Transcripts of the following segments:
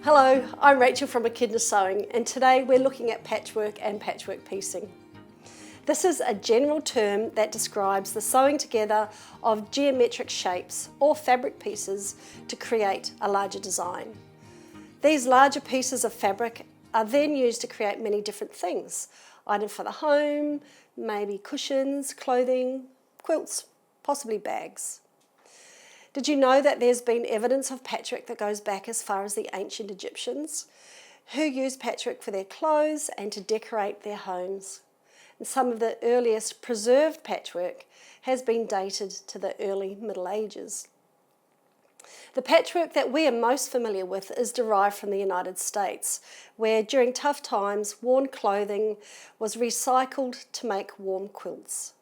Hello, I'm Rachel from Echidna Sewing, and today we're looking at patchwork and patchwork piecing. This is a general term that describes the sewing together of geometric shapes or fabric pieces to create a larger design. These larger pieces of fabric are then used to create many different things, items for the home, maybe cushions, clothing, quilts, possibly bags. Did you know that there's been evidence of patchwork that goes back as far as the ancient Egyptians, who used patchwork for their clothes and to decorate their homes? And some of the earliest preserved patchwork has been dated to the early Middle Ages. The patchwork that we are most familiar with is derived from the United States, where during tough times, worn clothing was recycled to make warm quilts.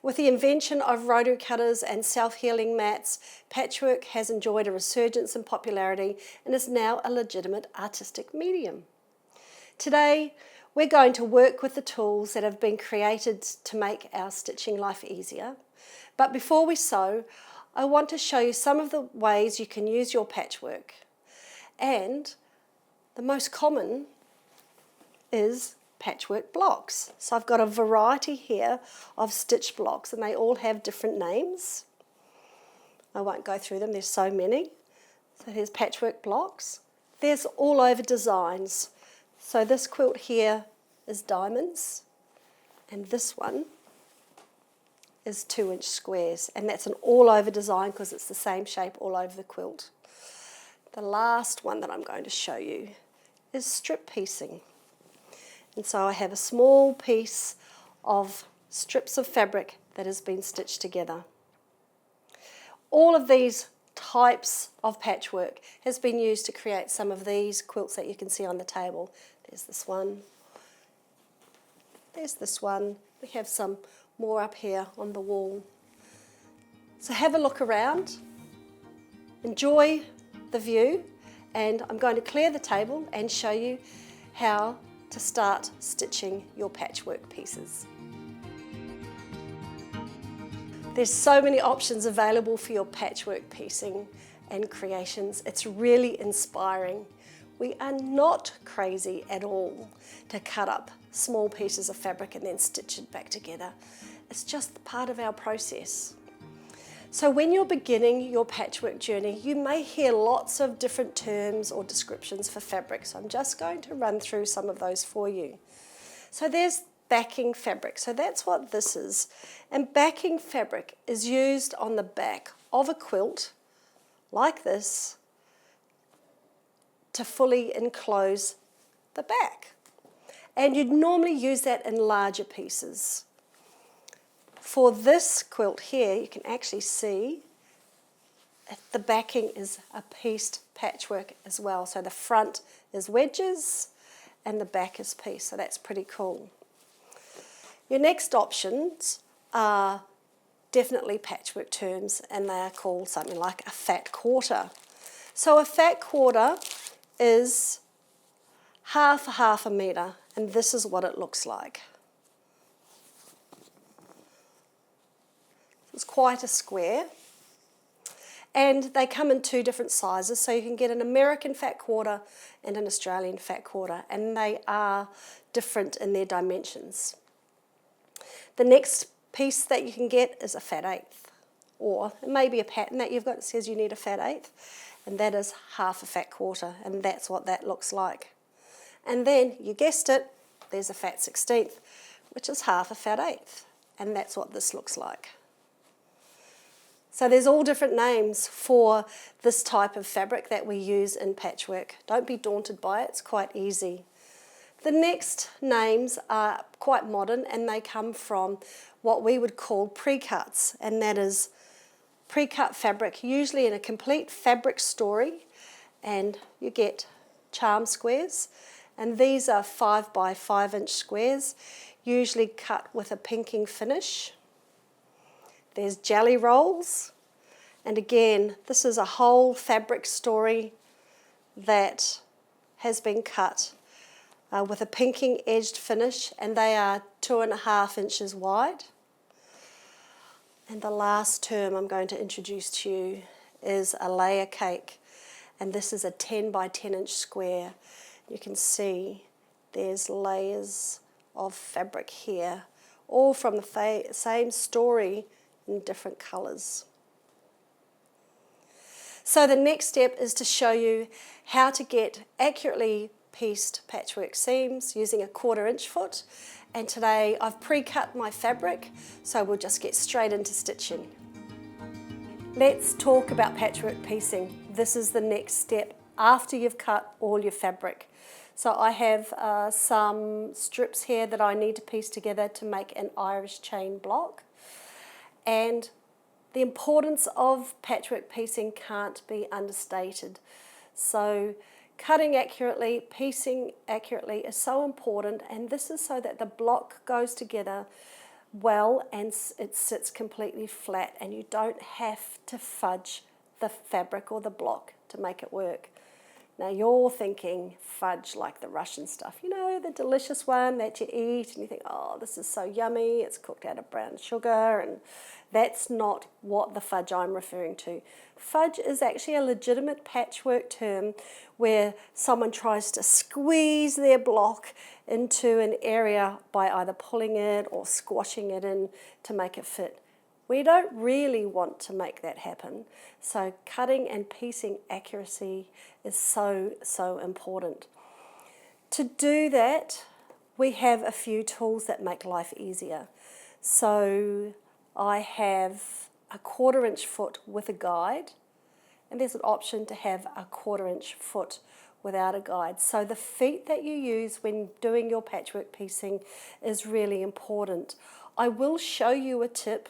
With the invention of rotary cutters and self-healing mats, patchwork has enjoyed a resurgence in popularity and is now a legitimate artistic medium. Today, we're going to work with the tools that have been created to make our stitching life easier. But before we sew, I want to show you some of the ways you can use your patchwork. And the most common is patchwork blocks. So I've got a variety here of stitch blocks and they all have different names. I won't go through them, there's so many. So here's patchwork blocks. There's all over designs. So this quilt here is diamonds and this one is 2-inch squares, and that's an all over design because it's the same shape all over the quilt. The last one that I'm going to show you is strip piecing. And so I have a small piece of strips of fabric that has been stitched together. All of these types of patchwork has been used to create some of these quilts that you can see on the table. There's this one. There's this one. We have some more up here on the wall. So have a look around. Enjoy the view, and I'm going to clear the table and show you how to start stitching your patchwork pieces. There's so many options available for your patchwork piecing and creations. It's really inspiring. We are not crazy at all to cut up small pieces of fabric and then stitch it back together. It's just part of our process. So when you're beginning your patchwork journey, you may hear lots of different terms or descriptions for fabric. So I'm just going to run through some of those for you. So there's backing fabric. So that's what this is. And backing fabric is used on the back of a quilt like this to fully enclose the back. And you'd normally use that in larger pieces. For this quilt here, you can actually see the backing is a pieced patchwork as well. So the front is wedges and the back is pieced, so that's pretty cool. Your next options are definitely patchwork terms, and they are called something like a fat quarter. So a fat quarter is half a metre, and this is what it looks like. It's quite a square, and they come in two different sizes, so you can get an American fat quarter and an Australian fat quarter, and they are different in their dimensions. The next piece that you can get is a fat eighth, or it may be a pattern that you've got that says you need a fat eighth, and that is half a fat quarter, and that's what that looks like. And then, you guessed it, there's a fat 16th, which is half a fat eighth, and that's what this looks like. So there's all different names for this type of fabric that we use in patchwork. Don't be daunted by it, it's quite easy. The next names are quite modern, and they come from what we would call pre-cuts, and that is pre-cut fabric, usually in a complete fabric story, and you get charm squares, and these are 5 by 5-inch squares, usually cut with a pinking finish. There's jelly rolls, and again, this is a whole fabric story that has been cut with a pinking edged finish, and they are 2.5 inches wide. And the last term I'm going to introduce to you is a layer cake, and this is a 10 by 10 inch square. You can see there's layers of fabric here, all from the same story in different colours. So the next step is to show you how to get accurately pieced patchwork seams using a 1/4 inch foot, and today I've pre-cut my fabric, so we'll just get straight into stitching. Let's talk about patchwork piecing. This is the next step after you've cut all your fabric. So I have some strips here that I need to piece together to make an Irish chain block, and the importance of patchwork piecing can't be understated. So cutting accurately, piecing accurately is so important, and this is so that the block goes together well and it sits completely flat, and you don't have to fudge the fabric or the block to make it work. Now you're thinking fudge like the Russian stuff, you know, the delicious one that you eat and you think, oh, this is so yummy, it's cooked out of brown sugar, and that's not what the fudge I'm referring to. Fudge is actually a legitimate patchwork term where someone tries to squeeze their block into an area by either pulling it or squashing it in to make it fit. We don't really want to make that happen, so cutting and piecing accuracy is so important. To do that, we have a few tools that make life easier. So I have a 1/4 inch foot with a guide, and there's an option to have a 1/4 inch foot without a guide. So the feet that you use when doing your patchwork piecing is really important. I will show you a tip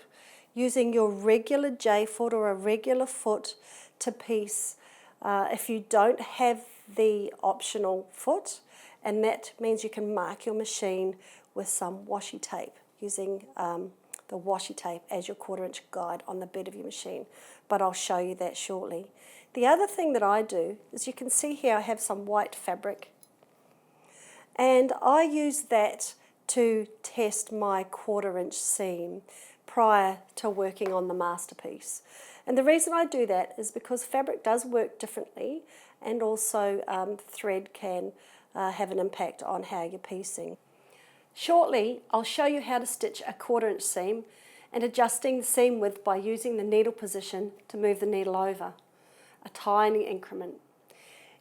using your regular J foot or a regular foot to piece if you don't have the optional foot, and that means you can mark your machine with some washi tape using the washi tape as your 1/4 inch guide on the bed of your machine, but I'll show you that shortly. The other thing that I do is, you can see here I have some white fabric, and I use that to test my 1/4 inch seam prior to working on the masterpiece. And the reason I do that is because fabric does work differently, and also thread can have an impact on how you're piecing. Shortly, I'll show you how to stitch a 1/4 inch seam and adjusting the seam width by using the needle position to move the needle over, a tiny increment.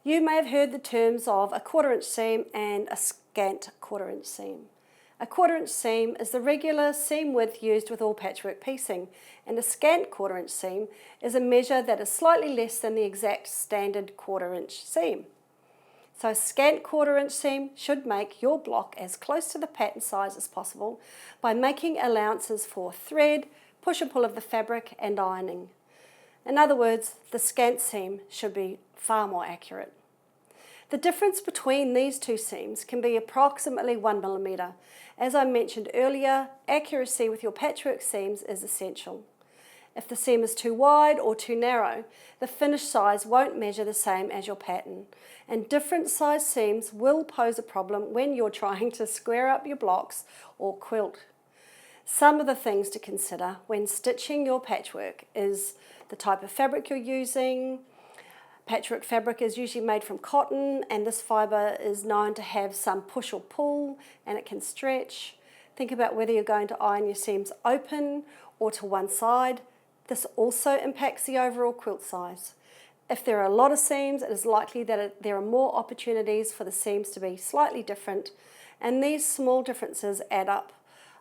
You may have heard the terms of a 1/4 inch seam and a scant 1/4 inch seam. A 1/4 inch seam is the regular seam width used with all patchwork piecing, and a scant 1/4 inch seam is a measure that is slightly less than the exact standard 1/4 inch seam. So a scant 1/4 inch seam should make your block as close to the pattern size as possible by making allowances for thread, push and pull of the fabric, and ironing. In other words, the scant seam should be far more accurate. The difference between these two seams can be approximately 1 millimetre. As I mentioned earlier, accuracy with your patchwork seams is essential. If the seam is too wide or too narrow, the finished size won't measure the same as your pattern, and different size seams will pose a problem when you're trying to square up your blocks or quilt. Some of the things to consider when stitching your patchwork is the type of fabric you're using. Patchwork fabric is usually made from cotton, and this fibre is known to have some push or pull, and it can stretch. Think about whether you're going to iron your seams open or to one side. This also impacts the overall quilt size. If there are a lot of seams, it is likely that there are more opportunities for the seams to be slightly different, and these small differences add up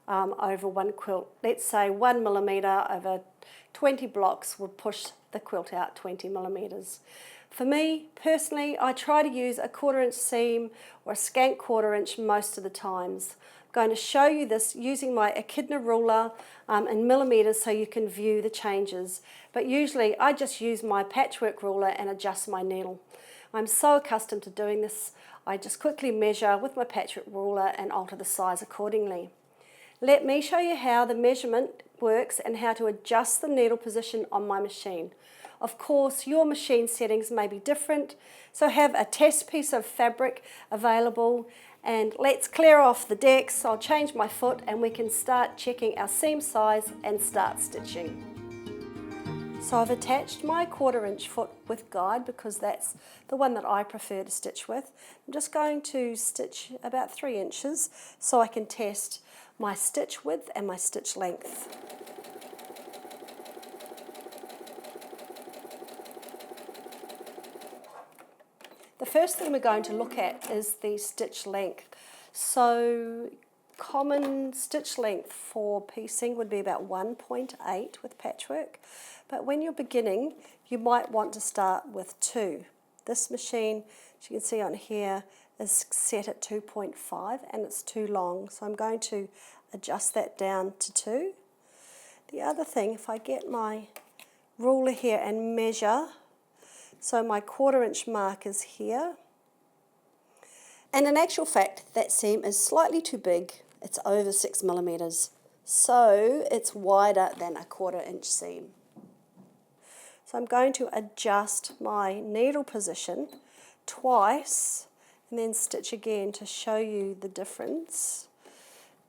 over one quilt. Let's say 1 millimetre over 20 blocks would push the quilt out 20 millimetres. For me, personally, I try to use a 1/4 inch seam or a scant 1/4 inch most of the times. I'm going to show you this using my Echidna ruler in millimetres so you can view the changes. But usually I just use my patchwork ruler and adjust my needle. I'm so accustomed to doing this, I just quickly measure with my patchwork ruler and alter the size accordingly. Let me show you how the measurement works and how to adjust the needle position on my machine. Of course, your machine settings may be different, so have a test piece of fabric available, and let's clear off the decks. I'll change my foot and we can start checking our seam size and start stitching. So I've attached my 1/4 inch foot with guide because that's the one that I prefer to stitch with. I'm just going to stitch about 3 inches so I can test my stitch width and my stitch length. The first thing we're going to look at is the stitch length. So common stitch length for piecing would be about 1.8 with patchwork, but when you're beginning you might want to start with 2. This machine, as you can see on here, is set at 2.5 and it's too long, so I'm going to adjust that down to 2. The other thing, if I get my ruler here and measure, so my 1/4 inch mark is here, and in actual fact that seam is slightly too big. It's over 6 millimeters, so it's wider than a 1/4 inch seam. So I'm going to adjust my needle position twice and then stitch again to show you the difference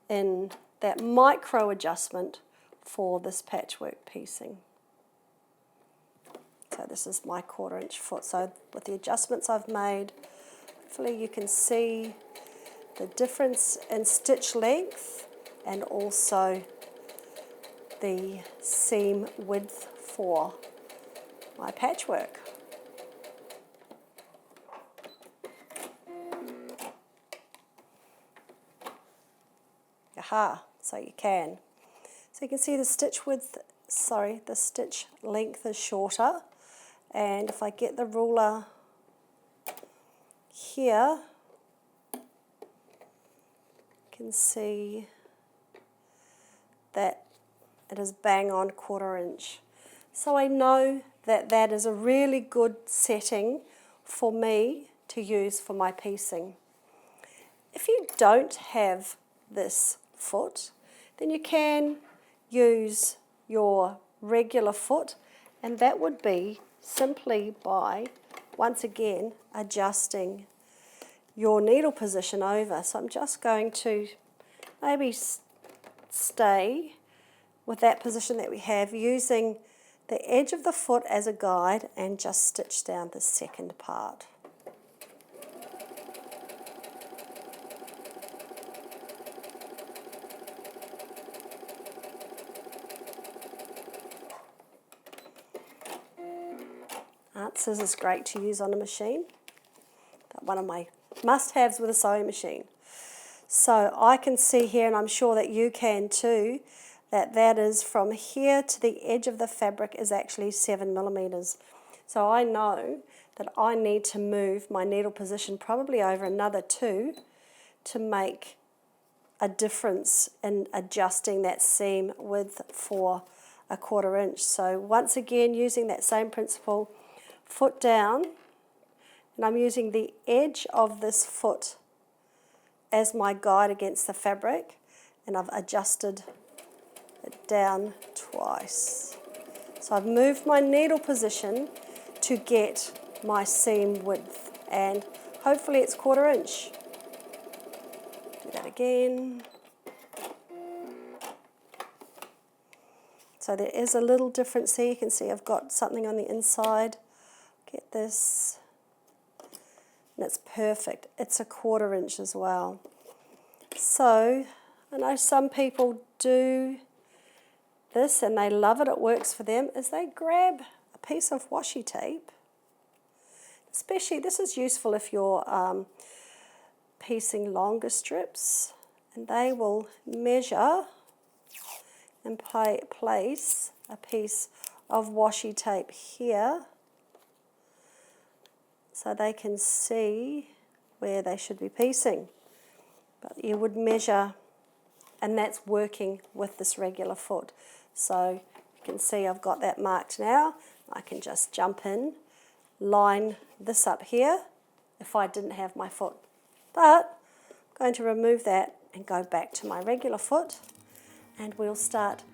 in that micro adjustment for this patchwork piecing. So this is my 1/4 inch foot. So with the adjustments I've made, hopefully you can see the difference in stitch length and also the seam width for my patchwork. Aha, so you can. So you can see the stitch width, the stitch length is shorter, and if I get the ruler here, you can see that it is bang on 1/4 inch. So I know that that is a really good setting for me to use for my piecing. If you don't have this foot, then you can use your regular foot, and that would be simply by, once again, adjusting your needle position over. So I'm just going to maybe stay with that position that we have, using the edge of the foot as a guide, and just stitch down the second part. Art scissors is great to use on a machine. One of my must-haves with a sewing machine. So I can see here, and I'm sure that you can too, that is from here to the edge of the fabric is actually 7 millimeters. So I know that I need to move my needle position probably over another 2 to make a difference in adjusting that seam width for a 1/4 inch. So once again, using that same principle, foot down, and I'm using the edge of this foot as my guide against the fabric, and I've adjusted it down twice. So I've moved my needle position to get my seam width, and hopefully it's 1/4 inch. Do that again. So there is a little difference here. You can see I've got something on the inside. Get this. And it's perfect. It's a 1/4 inch as well. So I know some people do this and they love it, it works for them, is they grab a piece of washi tape. Especially this is useful if you're piecing longer strips, and they will measure and place a piece of washi tape here so they can see where they should be piecing. But you would measure, and that's working with this regular foot. So you can see I've got that marked now. I can just jump in, line this up here if I didn't have my foot. But I'm going to remove that and go back to my regular foot, and we'll start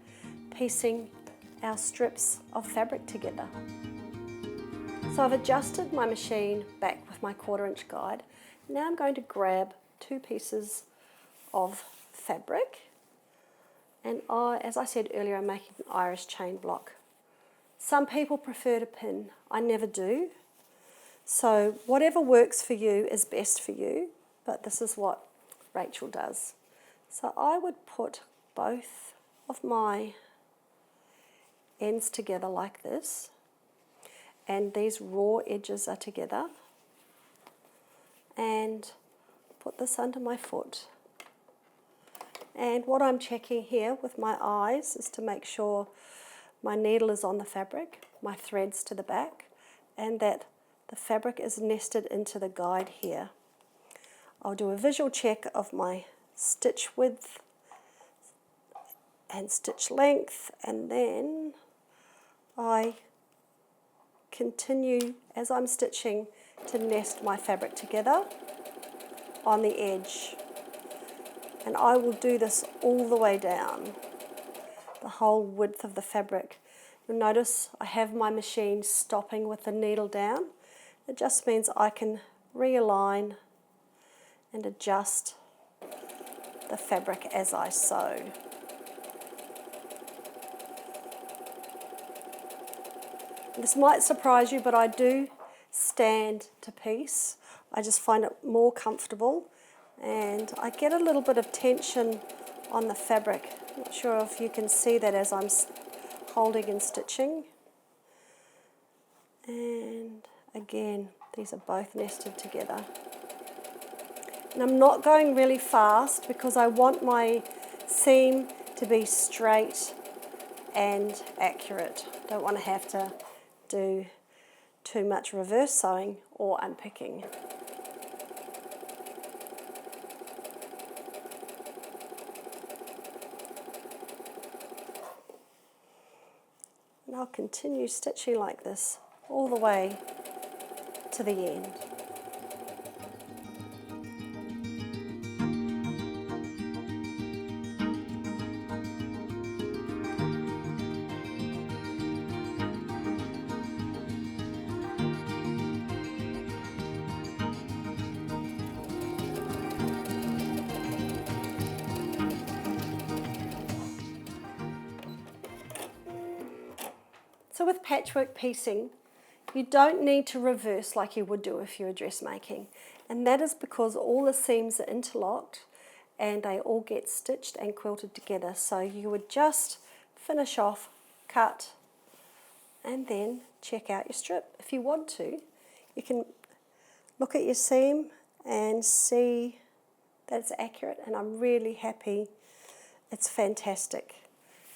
piecing our strips of fabric together. So I've adjusted my machine back with my 1/4 inch guide. Now I'm going to grab 2 pieces of fabric, and as I said earlier, I'm making an Irish chain block Some people prefer to pin. I never do. So whatever works for you is best for you, but this is what Rachel does. So I would put both of my ends together like this, and these raw edges are together, and put this under my foot. And what I'm checking here with my eyes is to make sure my needle is on the fabric, my thread's to the back, and that the fabric is nested into the guide here. I'll do a visual check of my stitch width and stitch length, and then I continue as I'm stitching to nest my fabric together on the edge. And I will do this all the way down, the whole width of the fabric. You'll notice I have my machine stopping with the needle down. It just means I can realign and adjust the fabric as I sew. This might surprise you, but I do stand to piece. I just find it more comfortable, and I get a little bit of tension on the fabric. I'm not sure if you can see that as I'm holding and stitching. And again, these are both nested together. And I'm not going really fast because I want my seam to be straight and accurate. I don't want to have to do too much reverse sewing or unpicking. And I'll continue stitching like this all the way to the end. So with patchwork piecing, you don't need to reverse like you would do if you were dressmaking. And that is because all the seams are interlocked and they all get stitched and quilted together. So you would just finish off, cut, and then check out your strip. If you want to, you can look at your seam and see that it's accurate, and I'm really happy. It's fantastic.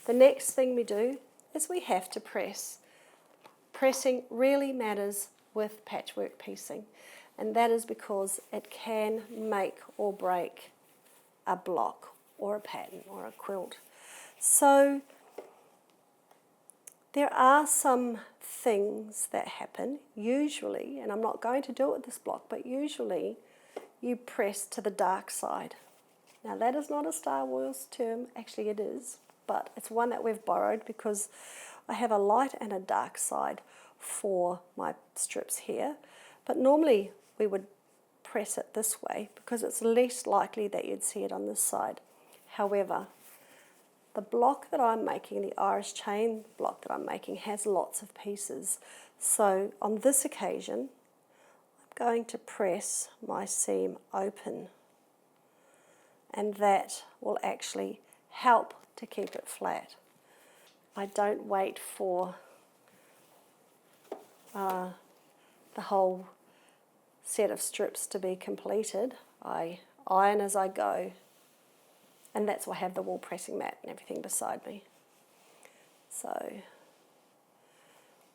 The next thing we do is we have to press. Pressing really matters with patchwork piecing, and that is because it can make or break a block or a pattern or a quilt. So there are some things that happen usually, and I'm not going to do it with this block, but usually you press to the dark side. Now that is not a Star Wars term, actually it is, but it's one that we've borrowed because I have a light and a dark side for my strips here. But normally we would press it this way because it's less likely that you'd see it on this side. However, the block that I'm making, the Irish chain block that I'm making, has lots of pieces. So on this occasion, I'm going to press my seam open, and that will actually help to keep it flat. I don't wait for the whole set of strips to be completed. I iron as I go, and that's why I have the wall pressing mat and everything beside me. So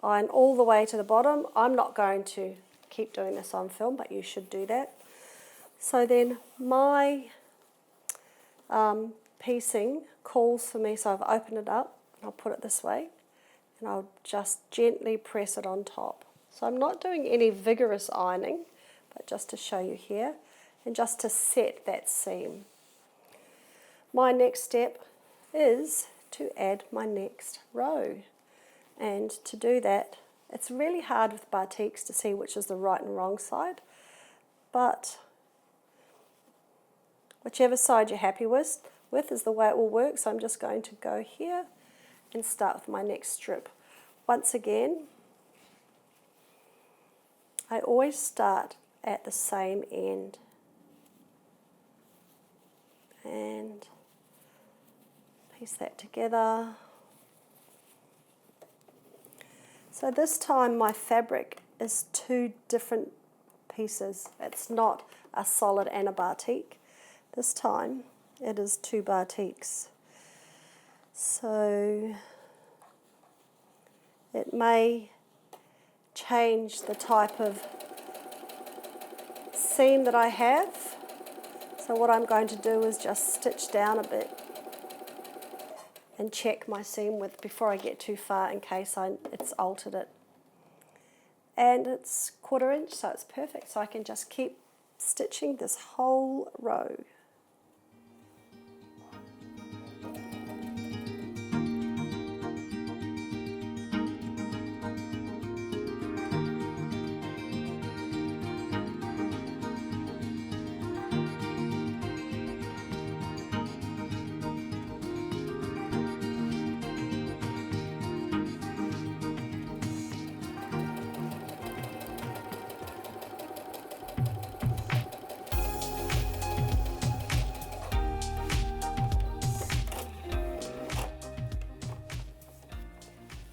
iron all the way to the bottom. I'm not going to keep doing this on film, but you should do that. So then my piecing calls for me, so I've opened it up, and I'll put it this way, and I'll just gently press it on top. So I'm not doing any vigorous ironing, but just to show you here, and just to set that seam. My next step is to add my next row, and to do that, it's really hard with batiks to see which is the right and wrong side, but whichever side you're happy with is the way it will work. So I'm just going to go here and start with my next strip once again, I always start at the same end and piece that together. So this time my fabric is two different pieces. It's not a solid and a batik. This time it is two batiks. So it may change the type of seam that I have. So what I'm going to do is just stitch down a bit and check my seam width before I get too far in case it's altered it. And it's 1/4 inch, so it's perfect. So I can just keep stitching this whole row.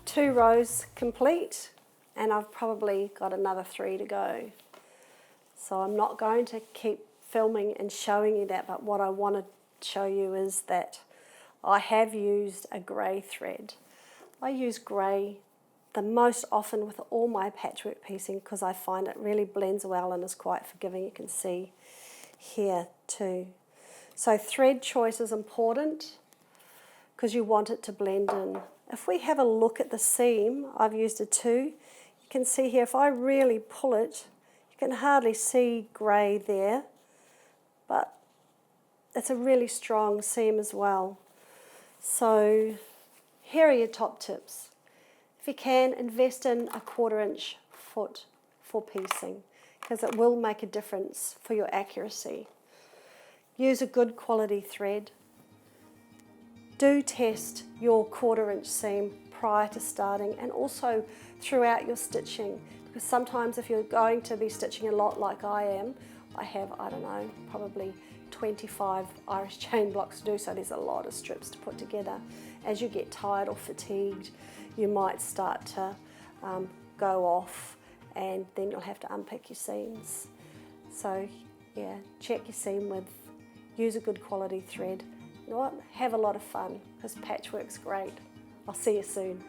Two rows complete, and I've probably got another 3 to go. So I'm not going to keep filming and showing you that, but what I want to show you is that I have used a grey thread. I use grey the most often with all my patchwork piecing because I find it really blends well and is quite forgiving. You can see here too. So thread choice is important because you want it to blend in. If we have a look at the seam, I've used a 2. You can see here, if I really pull it, you can hardly see grey there, but it's a really strong seam as well. So here are your top tips. If you can, invest in a 1/4 inch foot for piecing because it will make a difference for your accuracy. Use a good quality thread. Do test your 1/4 inch seam prior to starting and also throughout your stitching, because sometimes if you're going to be stitching a lot like I am, I have, I don't know, probably 25 Irish chain blocks to do, so there's a lot of strips to put together. As you get tired or fatigued, you might start to go off, and then you'll have to unpick your seams. So yeah, check your seam width, use a good quality thread. You know what? Have a lot of fun because patchwork's great. I'll see you soon.